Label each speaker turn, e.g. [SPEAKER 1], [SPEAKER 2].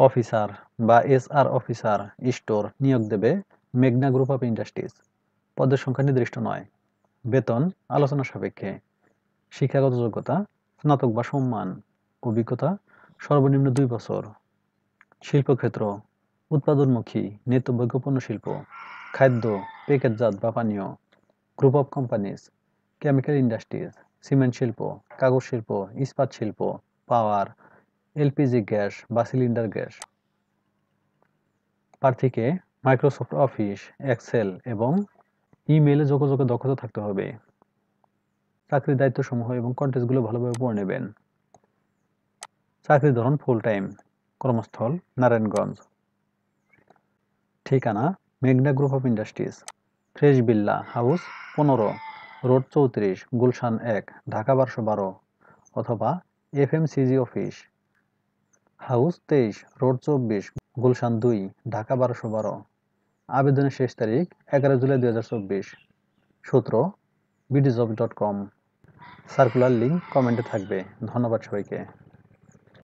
[SPEAKER 1] Officer বা SR officer store নিয়োগ দেবে মেঘনা গ্রুপ অফ ইন্ডাস্ট্রিজ। পদের সংখ্যা নির্দিষ্ট নয়। বেতন আলোচনা সাপেক্ষে। শিক্ষাগত যোগ্যতা স্নাতক বা সমমান। অভিজ্ঞতা সর্বনিম্ন 2 বছর। শিল্পক্ষেত্র উৎপাদনমুখী নিত্যভোগ্য পণ্য শিল্প, খাদ্য, প্যাকেটজাত বা পানীয়। Group of companies chemical industries, cement শিল্প, কাগজ শিল্প, ইস্পাত শিল্প, পাওয়ার, এলপিজি গ্যাস বা সিলিন্ডার গ্যাস। প্রার্থীকে মাইক্রোসফট অফিস, এক্সেল এবং ইমেইলে যোগাযোগের দক্ষতা থাকতে হবে। চাকরির দায়িত্বসমূহ এবং কন্টেস্টগুলো ভালোভাবে পড়ে নেবেন। চাকরির ধরন ফুল টাইম। কর্মস্থল নারায়ণগঞ্জ। ঠিকানা মেঘনা group of industries, fresh Billah house 15, road 34, Gulshan 1, Dhaka 1212, অথবা FMCG office, house 23, road 24, Gulshan 2, Dhaka 1212। আবেদনের শেষ তারিখ 11 জুলাই 2024। সূত্র bdjob.com। সার্কুলার লিঙ্ক কমেন্টে থাকবে। ধন্যবাদ সবাইকে।